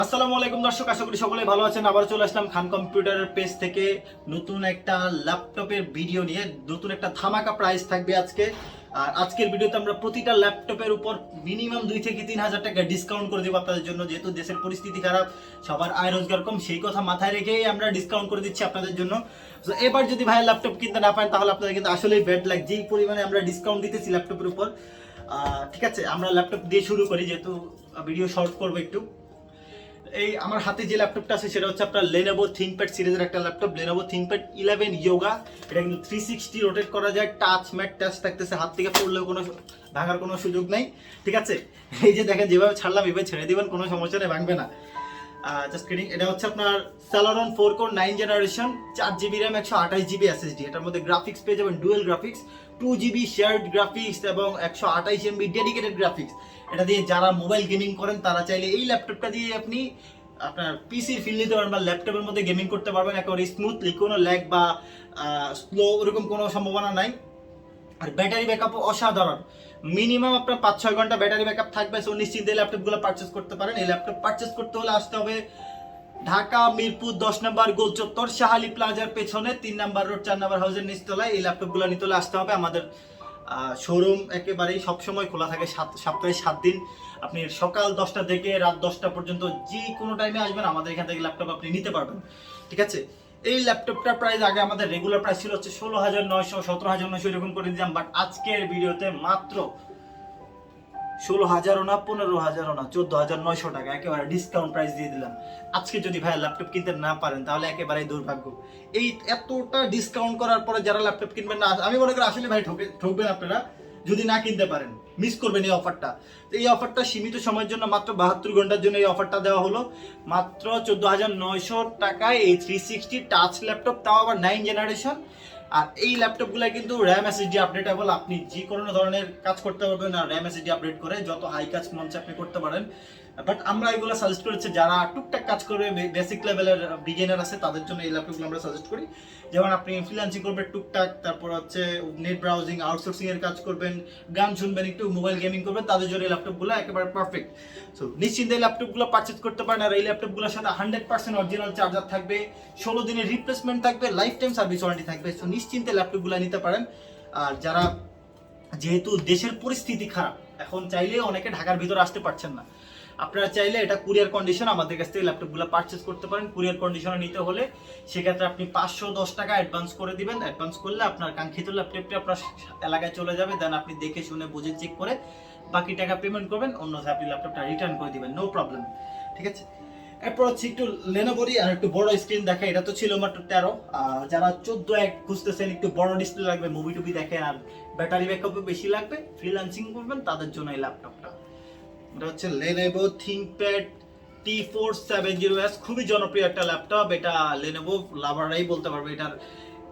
আসসালামু আলাইকুম দর্শক, আশা করি সকলে ভালো আছেন। আবার চলে আসলাম খান কম্পিউটারের পেজ থেকে নতুন একটা ল্যাপটপের ভিডিও নিয়ে। নতুন একটা ধামাকা প্রাইস থাকবে আজকে। আর আজকের ভিডিওতে আমরা প্রতিটা ল্যাপটপের উপর মিনিমাম 2 থেকে 3 হাজার টাকা ডিসকাউন্ট করে দেবো আপনাদের জন্য। যেহেতু দেশের পরিস্থিতি খারাপ, সবার আয় রোজগার কম, সেই কথা মাথায় রেখেই আমরা ডিসকাউন্ট করে দিচ্ছি আপনাদের জন্য। তো এবার যদি ভাই ল্যাপটপ কিনতে না পারেন তাহলে আপনাদের কিন্তু আসলেই ব্যাড লাগ, যেই পরিমাণে আমরা ডিসকাউন্ট দিতেছি ল্যাপটপের উপর। ঠিক আছে, আমরা ল্যাপটপ দিয়ে শুরু করি, যেহেতু ভিডিও শর্ট করবো একটু। এই আমার হাতে যে ল্যাপটপটা আছে সেটা হচ্ছে আপনার Lenovo ThinkPad সিরিজের একটা ল্যাপটপ, Lenovo ThinkPad 11 Yoga। এটা কিন্তু 360 রোটেট করা যায়, টাচ ম্যাট টাচ থাকতেছে, হাত থেকে পড়লেও কোনো ভাঙার কোনো সুযোগ নাই। ঠিক আছে, এই যে দেখেন যেভাবে ছাড়লাম এভাবে ছেড়ে দিবেন, কোনো সমস্যা নেই, ভাঙবে না। Just kidding. এটা হচ্ছে আপনার Celeron 4 core 9 generation, 4GB RAM, 128GB SSD। এটার মধ্যে গ্রাফিক্স পেয়ে যাবেন dual graphics, 2GB shared graphics এবং 128MB ডেডিকেটেড গ্রাফিক্স। এটা দিয়ে যারা মোবাইল গেমিং করেন তারা চাইলে এই ল্যাপটপটা দিয়ে আপনি আপনার পিসির ফিল নিতে পারবেন বা ল্যাপটপের মধ্যে গেমিং করতে পারবেন একেবারে স্মুথলি, কোনো ল্যাগ বা স্লো ওরকম কোনো সম্ভাবনা নাই। আর ব্যাটারি ব্যাকআপও অসাধারণ, মিনিমাম আপনার 5-6 ঘন্টা ব্যাটারি ব্যাকআপ থাকবে। সো নিশ্চিন্তে ল্যাপটপগুলো পারচেস করতে পারেন। এই ল্যাপটপ পারচেস করতে হলে আসতে হবে ঢাকা মিরপুর 10 নম্বর গোল চত্বর, শাহালি প্লাজার পেছনে 3 নম্বর রোড, 4 নম্বর হাউসের নিচতলায়। এই ল্যাপটপগুলো নিতে হলে আসতে হবে। আমাদের শোরুম একেবারেই সবসময় খোলা থাকে, সপ্তাহে 7 দিন। আপনি সকাল 10টা থেকে রাত 10টা পর্যন্ত যে কোনো টাইমে আসবেন, আমাদের এখান থেকে ল্যাপটপ আপনি নিতে পারবেন। ঠিক আছে, এই ল্যাপটপটার প্রাইস আগে আমাদের রেগুলার প্রাইস ছিল হচ্ছে 16,900, 17,900 এরকম করে দিলাম। বাট আজকের ভিডিওতে মাত্র 16,000ও না, 15,000ও না, 14,900 টাকা একেবারে ডিসকাউন্ট প্রাইস দিয়ে দিলাম। আজকে যদি ভাই ল্যাপটপ কিনতে না পারেন তাহলে একেবারেই দুর্ভাগ্য। এই এতটা ডিসকাউন্ট করার পরে যারা ল্যাপটপ কিনবেন না, আমি মনে করি আসলে ভাই ঠকবেন আপনারা যদি না কিনতে পারেন, মিস করবেন এই অফারটা। তো এই অফারটা সীমিত সময়ের জন্য, মাত্র 72 ঘন্টার জন্য এই অফারটা দেওয়া হলো। মাত্র 14,900 টাকায় এই 360 টাচ ল্যাপটপ, তাও আবার 9 জেনারেশন। আর এই ল্যাপটপগুলো কিন্তু র্যাম এসএসডি আপডেটেবল, আপনি যে কোনো ধরনের কাজ করতে পারবেন। আর র্যাম এসএসডি আপডেট করে যত হাই কাজ মঞ্চে আপনি করতে পারেন। বাট আমরা এগুলো সাজেস্ট করেছি যারা টুকটাক কাজ করবে, বেসিক লেভেলের বিগিনার আছে, তাদের জন্য এই ল্যাপটপগুলো আমরা সাজেস্ট করি। যেমন আপনি ফ্রিল্যান্সিং করবেন টুকটাক, তারপর হচ্ছে নেট ব্রাউজিং, আউটসোর্সিং এর কাজ করবেন, গান শুনবেন, একটু মোবাইল গেমিং করবেন, তাদের জন্য এই ল্যাপটপগুলো একেবারে পারফেক্ট। সো নিশ্চিন্তে এই ল্যাপটপগুলো পারচেজ করতে পারেন। আর এই ল্যাপটপগুলোর সাথে 100% অরিজিনাল চার্জার থাকবে, 16 দিনের রিপ্লেসমেন্ট থাকবে, লাইফ টাইম সার্ভিস ওয়ারেন্টি থাকবে। সো নিশ্চিন্তে ল্যাপটপগুলো নিতে পারেন। আর যারা, যেহেতু দেশের পরিস্থিতি খারাপ, এখন চাইলে অনেকে ঢাকার ভিতরে আসতে পারছেন না, আপনারা চাইলে এটা কুরিয়ার কন্ডিশন আমাদের কাছ থেকে ল্যাপটপগুলো পারচেস করতে পারেন। কুরিয়ার কন্ডিশনে নিতে হলে সেক্ষেত্রে আপনি 510 টাকা অ্যাডভান্স করে দিবেন। অ্যাডভান্স করলে আপনার কাঙ্ক্ষিত ল্যাপটপটি আপনার এলাকায় চলে যাবে। দেন আপনি দেখে শুনে বুঝে চেক করে বাকি টাকা পেমেন্ট করবেন, অন্যথায় আপনি ল্যাপটপটা রিটার্ন করে দিবেন, নো প্রবলেম। ঠিক আছে, এরপর হচ্ছে একটু লেনোভোরই আর একটু বড় স্ক্রিন দেখে। এটা তো ছিল মাত্র 13, যারা 14 খুঁজতেছেন, একটু বড় ডিসপ্লে লাগবে, মুভি টুভি দেখেন, আর ব্যাটারি ব্যাকআপও বেশি লাগবে, ফ্রিল্যান্সিং করবেন, তাদের জন্য এই ল্যাপটপটা। এটা হচ্ছে Lenovo ThinkPad T470S, খুবই জনপ্রিয় একটা ল্যাপটপ। এটা Lenovo লাভাররাই বলতে পারবে এটার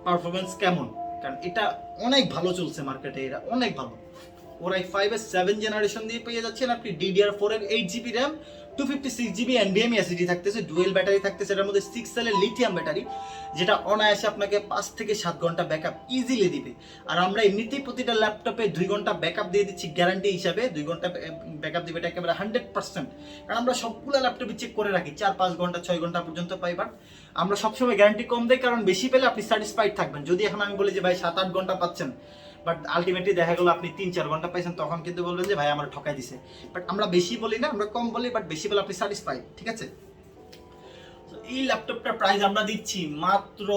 পারফরমেন্স কেমন, কারণ এটা অনেক ভালো চলছে মার্কেটে, এটা অনেক ভালো। Core i5 এর 7 জেনারেশন দিয়ে পেয়ে যাচ্ছেন আপনি DDR4 এর 8GB RAM, 256GB NVMe SSD থাকতেছে, ডুয়েল ব্যাটারি থাকতেছে, এটার মধ্যে 6 সেলের লিথিয়াম ব্যাটারি, যেটা অনায়াসে আপনাকে 5 থেকে 7 ঘন্টা ব্যাকআপ ইজিলি দিবে। আর আমরা এমনিতেই প্রতিটা ল্যাপটপে 2 ঘন্টা ব্যাকআপ দিয়ে দিচ্ছি গ্যারান্টি হিসাবে, 2 ঘন্টা ব্যাকআপ দিবে, এটা একেবারে 100%। কারণ আমরা সবগুলো ল্যাপটপে চেক করে রাখি 4-5 ঘন্টা 6 ঘন্টা পর্যন্ত পাই। বাট আমরা সবসময় গ্যারান্টি কম দেই, কারণ বেশি পেলে আপনি স্যাটিসফাইড থাকবেন। যদি এখন আমি বলি যে ভাই 7-8 ঘন্টা পাচ্ছেন, বাট আলটিমেটলি দেখা গেল আপনি 3-4 ঘন্টা পাইছেন, তখন কিন্তু বলবেন যে ভাই আমার ঠকাই দিছে। বাট আমরা বেশি বলি না, আমরা কম বলি, বাট বেশি বলে আপনি স্যাটিসফাইড। ঠিক আছে, এই ল্যাপটপটার প্রাইস আমরা দিচ্ছি মাত্র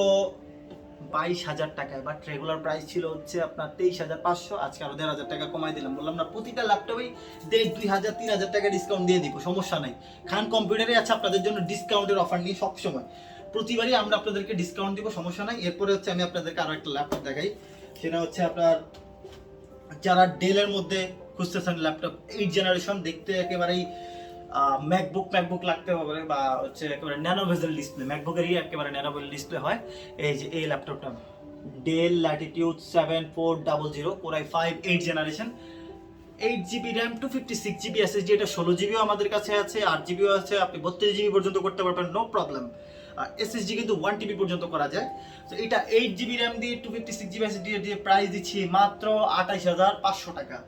22,000 টাকায়। বাট রেগুলার প্রাইস ছিল হচ্ছে আপনার 23,500, আজকে আরো 1,500 টাকা কমাই দিলাম। বললাম না প্রতিটা ল্যাপটপেই 2,500-3,000 টাকা ডিসকাউন্ট দিয়ে দিব, সমস্যা নাই। খান কম্পিউটারে আছে আপনাদের জন্য ডিসকাউন্টের অফার নিয়ে সবসময়, প্রতিবারই আমরা আপনাদেরকে ডিসকাউন্ট দিব, সমস্যা নাই। এরপরে হচ্ছে আমি আপনাদেরকে আরো একটা ল্যাপটপ দেখাই, সেটা হচ্ছে আপনার যারা ডেলের মধ্যে খুঁজতেছেন ল্যাপটপ 8 জেনারেশন, দেখতে একেবারেই ম্যাকবুক লাগতে হবে, বা হচ্ছে একেবারে ন্যানো ভেজেল ডিসপ্লে, ম্যাকবুকেরই একেবারে ন্যানো ভেজেল ডিসপ্লে হয়। এই যে এই ল্যাপটপটা del Latitude 7400 Core i5 8 generation, 8GB RAM, 256GB SSD, এটা 16GBও আমাদের কাছে আছে, 8GBও আছে, আপনি 32GB পর্যন্ত করতে পারবেন, নো প্রবলেম। আর SSD কিন্তু 1TB পর্যন্ত করা যায়। তো এটা 8GB RAM দিয়ে 256GB SSD দিয়ে প্রাইস দিচ্ছি মাত্র 28,500 টাকা।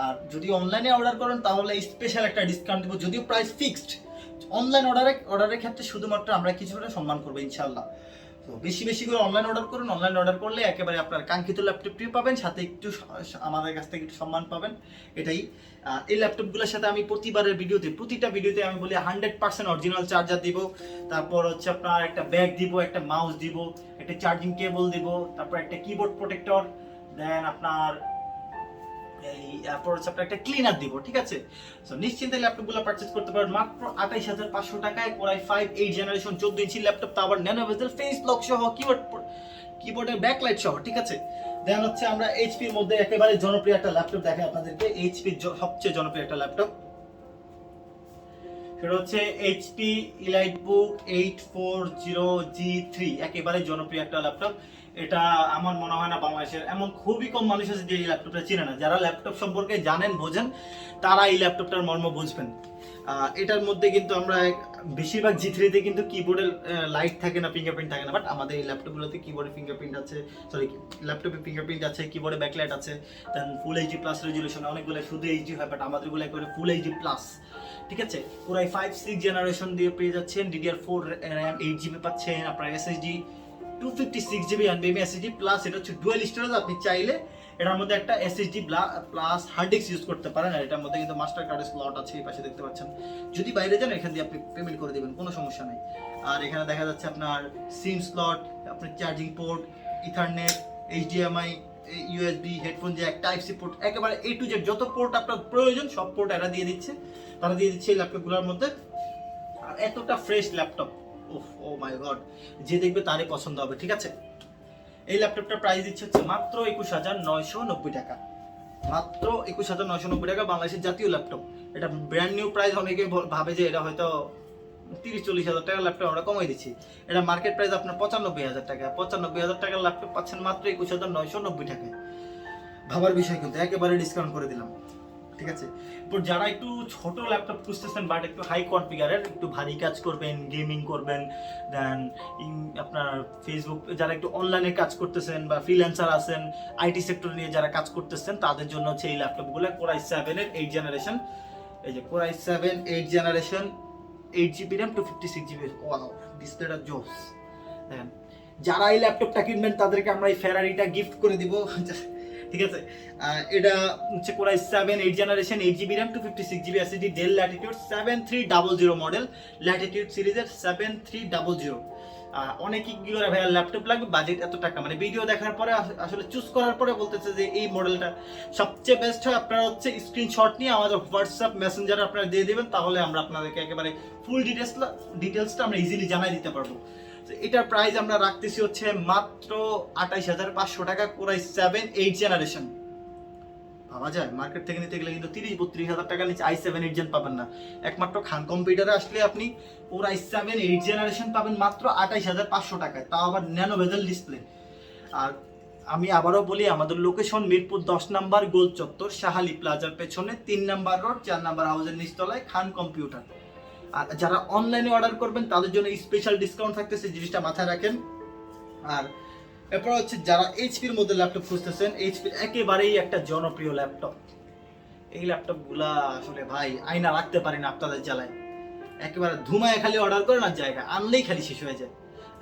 আর যদি অনলাইনে অর্ডার করেন তাহলে স্পেশাল একটা ডিসকাউন্ট দেবো, যদিও প্রাইস ফিক্সড, অনলাইন অর্ডারের ক্ষেত্রে শুধুমাত্র আমরা কিছুটা সম্মান করবো ইনশাল্লাহ। তো বেশি বেশি করে অনলাইন অর্ডার করুন, অনলাইন অর্ডার করলে একেবারে আপনার কাঙ্ক্ষিত ল্যাপটপটি পাবেন, সাথে একটু আমাদের কাছ থেকে একটু সম্মান পাবেন, এটাই। এই ল্যাপটপগুলোর সাথে আমি প্রতিটা ভিডিওতে আমি বলি 100% অরিজিনাল চার্জার দিব, তারপর হচ্ছে আপনার একটা ব্যাগ দিব, একটা মাউস দিব, একটা চার্জিং কেবল দিব, তারপর একটা কিবোর্ড প্রোটেক্টর, দেন আপনার এরপর হচ্ছে আপনার একটা ক্লিনার দিব, ঠিক আছে। সো নিশ্চিন্তে ল্যাপটপগুলো পারচেজ করতে পারেন মাত্র 28500 টাকায়। Core i5 8 জেনারেশন 14 ইঞ্চি ল্যাপটপ, তা আবার ন্যানো বেজেল ফেস লক সহ, কিবোর্ডের ব্যাকলাইট সহ, ঠিক আছে। দেন হচ্ছে আমরা এইচপির মধ্যে একেবারে জনপ্রিয় একটা ল্যাপটপ দেখাই আপনাদেরকে, এইচপির সবচেয়ে জনপ্রিয় একটা ল্যাপটপ, সেটা হচ্ছে এইচপি EliteBook 840G3, একেবারে জনপ্রিয় একটা ল্যাপটপ। এটা আমার মনে হয় না বাংলাদেশের এমন খুবই কম মানুষ আছে যে এই ল্যাপটপটা চিনে না। যারা ল্যাপটপ সম্পর্কে জানেন বোঝেন তারা এই ল্যাপটপটার মর্ম বুঝবেন। এটার মধ্যে কিন্তু আমরা বেশিরভাগ G3-তে কিন্তু কিবোর্ডের লাইট থাকে না, ফিঙ্গারপ্রিন্ট থাকে না, বাট আমাদের এই ল্যাপটপগুলোতে কিবোর্ডে ফিঙ্গারপ্রিন্ট আছে, ল্যাপটপে ফিঙ্গারপ্রিন্ট আছে, কিবোর্ডে ব্যাকলাইট আছে, দেন ফুল এইচডি প্লাস রেজুলেশন, অনেকগুলো শুধু এইচডি হয়, বাট আমাদেরগুলো একেবারে ফুল এইচডি প্লাস, ঠিক আছে। Core i5 6 জেনারেশন দিয়ে পেয়ে যাচ্ছেন, DDR4 RAM 8GB পাচ্ছেন, আপনার SSD 256GB NVMe SSD plus, এটা হচ্ছে ডুয়াল স্টোরেজ। আপনি চাইলে এটার মধ্যে একটা SSD plus hard disk use করতে পারেন। আর এটার মধ্যে কিন্তু মাস্টার কার্ডের স্লট আছে, এই পাশে দেখতে পাচ্ছেন। যদি বাইরে যান এখান দিয়ে আপনি পেমেন্ট করে দিবেন, কোনো সমস্যা নেই। আর এখানে দেখা যাচ্ছে আপনার সিম স্লট, আপনার charging port, Ethernet, HDMI, USB, headphone jack, type C port, একেবারে A to Z যত পোর্ট আপনার প্রয়োজন সব পোর্ট এরা দিয়ে দিচ্ছে, তারা দিয়ে দিচ্ছে এই ল্যাপটপগুলোর মধ্যে। আর এতটা ফ্রেশ ল্যাপটপ, ও মাই গড, যে দেখবে তারই পছন্দ হবে, ঠিক আছে। এই ল্যাপটপটার প্রাইস দিচ্ছে হচ্ছে মাত্র 21990 টাকা, মাত্র 21990 টাকা, বাংলাদেশের জাতীয় ল্যাপটপ। এটা ব্র্যান্ড নিউ প্রাইস, অনেকে ভাবে যে এটা হয়তো 30-40 হাজার টাকার ল্যাপটপ আমরা কমাই দিচ্ছি। এটা মার্কেট প্রাইস আপনার 95,000 টাকা, 95,000 টাকার ল্যাপটপ পাচ্ছেন মাত্র 21990 টাকায়। ভাবার বিষয় কিন্তু, একেবারে ডিসকাউন্ট করে দিলাম, ঠিক আছে। এরপর যারা একটু ছোট ল্যাপটপ খুঁজতেছেন বাট একটু হাই কনফিগারের, একটু ভারী কাজ করবেন, গেমিং করবেন, দেন আপনার ফেসবুক, যারা একটু অনলাইনে কাজ করতেছেন বা ফ্রিল্যান্সার আছেন, আইটি সেক্টর নিয়ে যারা কাজ করতেছেন, তাদের জন্য হচ্ছে এই ল্যাপটপগুলো Core i7 এর 8 জেনারেশন। এই যে Core i7 8 generation 8GB RAM 256GB, wow, ডিসপ্লেটা জোস। দেখেন, যারা এই ল্যাপটপটা কিনবেন তাদেরকে আমরা এই ফেরারিটা গিফট করে দিব, ঠিক আছে। এটা হচ্ছে Core i7 8 generation 8GB RAM 256GB SSD, del Latitude 7300 model, Latitude সিরিজের 7300। অনেকেই কি করে ভাইয়া ল্যাপটপ লাগবে, বাজেট এত টাকা, মানে ভিডিও দেখার পরে আসলে চুজ করার পরে বলতেছে যে এই মডেলটা সবচেয়ে বেস্ট হয়। আপনারা হচ্ছে স্ক্রিনশট নিয়ে আমাদের হোয়াটসঅ্যাপ মেসেঞ্জারে আপনারা দিয়ে দেবেন, তাহলে আমরা আপনাদেরকে একেবারে ফুল ডিটেলসটা আমরা ইজিলি জানাই দিতে পারবো। এটার প্রাইস আমরা রাখতেছি হচ্ছে মাত্র 28500 টাকা, Core i7 8 জেনারেশন। ভাবা যায়, মার্কেট থেকে নিতে গেলে কিন্তু 30-32 হাজার টাকা নিচে i7 8 জেন পাবেন না। একমাত্র খান কম্পিউটারে আসলে আপনি Core i7 8 জেনারেশন পাবেন মাত্র 28500 টাকায়, তাও আবার ন্যানো বেজেল ডিসপ্লে। আর আমি আবারও বলি, আমাদের লোকেশন মিরপুর 10 নাম্বার গোল চত্বর, শাহালি প্লাজার পেছনে 3 নাম্বার রোড, 4 নাম্বার হাউসের নিচতলায় খান কম্পিউটার। আর যারা অনলাইনে অর্ডার করবেন তাদের জন্য স্পেশাল ডিসকাউন্ট থাকতেছে, জিনিসটা মাথায় রাখেন। আর এরপর হচ্ছে যারা এইচপির মধ্যে ল্যাপটপ খুঁজতেছেন, এইচপির একেবারেই একটা জনপ্রিয় ল্যাপটপ। এই ল্যাপটপগুলা আসলে ভাই আয়না রাখতে পারি না আপনাদের জ্বালায়, একেবারে ধুমায় খালি অর্ডার করেন আর জায়গা আনলেই খালি শেষ হয়ে যায়।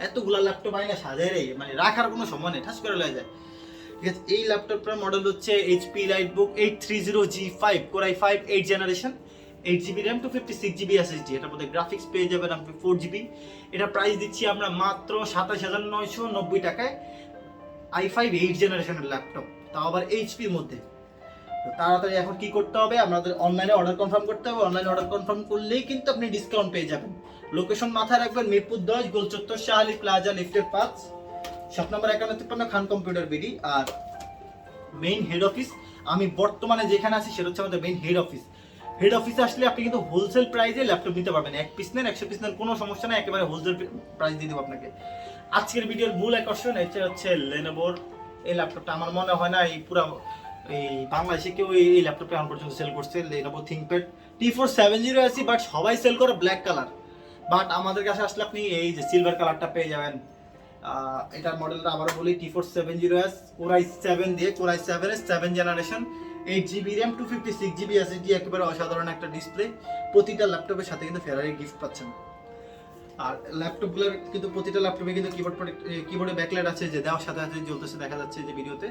এতগুলা ল্যাপটপ আয়না সাজায় রে, মানে রাখার কোনো সময় নেই, ঠাস করে লয়ে যায়, ঠিক আছে। এই ল্যাপটপটার মডেল হচ্ছে HP EliteBook 830G5, Core i5 8 generation, 8GB RAM 256GB SSD, এটার মধ্যে গ্রাফিক্স পেয়ে যাবেন আপনি 4GB। এটা প্রাইস দিচ্ছি আমরা মাত্র 27990 টাকায়, i5 8 জেনারেশনের ল্যাপটপ, তাও আবার এইচপির মধ্যে। তো তাড়াতাড়ি এখন কি করতে হবে, আমাদের অনলাইনে অর্ডার কনফার্ম করতে হবে। অনলাইনে অর্ডার কনফার্ম করলেই কিন্তু আপনি ডিসকাউন্ট পেয়ে যাবেন। লোকেশন মাথায় রাখবেন, মিরপুর 10 গোলচত্বর, শাহালি প্লাজা, লিফটের 5, শপ নাম্বার 5153, খান কম্পিউটার বিডি। আর মেইন হেড অফিস, আমি বর্তমানে যেখানে আছি সেটা হচ্ছে আমাদের মেইন হেড অফিস। হেড অফিসে আসলে আপনি কিন্তু হোলসেল প্রাইসে ল্যাপটপ নিতে পারবেন, 1 পিস নেন 100 পিস নেন কোনো সমস্যা নাই, একেবারে হোলসেল প্রাইস দিয়ে দেবো আপনাকে। আজকের ভিডিওর মূল আকর্ষণ এটা হচ্ছে লেনোভোর এই ল্যাপটপটা। আমার মনে হয় না এই পুরো এই বাংলাদেশে কেউ এই ল্যাপটপটা এখন পর্যন্ত সেল করছে, লেনোভো থিংকপ্যাড T470 আছে, বাট সবাই সেল করে ব্ল্যাক কালার, বাট আমাদের কাছে আসলে আপনি এই যে সিলভার কালারটা পেয়ে যাবেন। এটার মডেলটা আবার বলি T470S, Core i7 দিয়ে, Core i7 এর 7 generation, 8GB RAM 256GB SSD, একেবারে অসাধারণ একটা ডিসপ্লে। প্রতিটা ল্যাপটপের সাথে কিন্তু ফেরারি গিফট পাচ্ছেন। আর ল্যাপটপগুলোর কিন্তু প্রতিটা ল্যাপটপে কিন্তু কিবোর্ডে ব্যাকলাইট আছে, যে দেওয়ার সাথে সাথে জ্বলতেছে দেখা যাচ্ছে যে ভিডিওতে।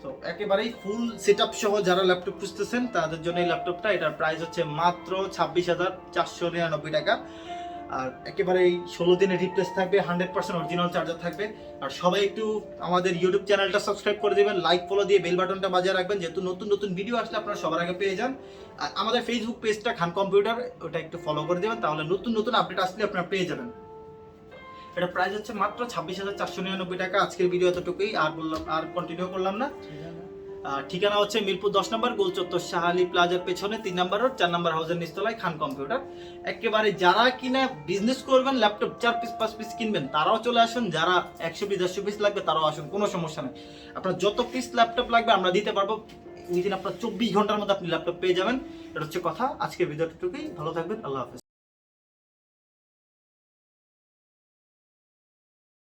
তো একেবারেই ফুল সেটআপ সহ যারা ল্যাপটপ খুঁজতেছেন তাদের জন্য এই ল্যাপটপটা। এটার প্রাইস হচ্ছে মাত্র 26,499 টাকা। আর একেবারে 16 দিনের রিপ্লেস থাকবে, 100% অরিজিনাল চার্জার থাকবে। আর সবাই একটু আমাদের ইউটিউব চ্যানেলটা সাবস্ক্রাইব করে দিবেন, লাইক ফলো দিয়ে বেল বাটনটা বাজিয়ে রাখবেন, যেহেতু নতুন নতুন ভিডিও আসলে আপনারা সবার আগে পেয়ে যান। আর আমাদের ফেসবুক পেজটা খান কম্পিউটার, ওটা একটু ফলো করে দেবেন, তাহলে নতুন নতুন আপডেট আসলে আপনারা পেয়ে যাবেন। এটা প্রাইস হচ্ছে মাত্র 26,499 টাকা। আজকের ভিডিও এতটুকুই, আর কন্টিনিউ করলাম না। ঠিকানা হচ্ছে মিরপুর 10 নম্বর গোল চত্বর, শাহ আলী প্লাজার পেছনে 3 নম্বর রোড, 4 নম্বর হাউসের নিচতলায় খান কম্পিউটার। একেবারে যারা কিনা বিজনেস করবেন, ল্যাপটপ 4 পিস 5 পিস কিনবেন, তারাও চলে আসুন। যারা 100 পিস 150 পিস লাগবে তারাও আসুন, কোনো সমস্যা নেই। আপনার যত পিস ল্যাপটপ লাগবে আমরা দিতে পারবো। উইদিন আপনার 24 ঘন্টার মধ্যে আপনি ল্যাপটপ পেয়ে যাবেন। এটা হচ্ছে কথা। আজকের ভিডিওটুকুই, ভালো থাকবেন, আল্লাহ হাফেজ।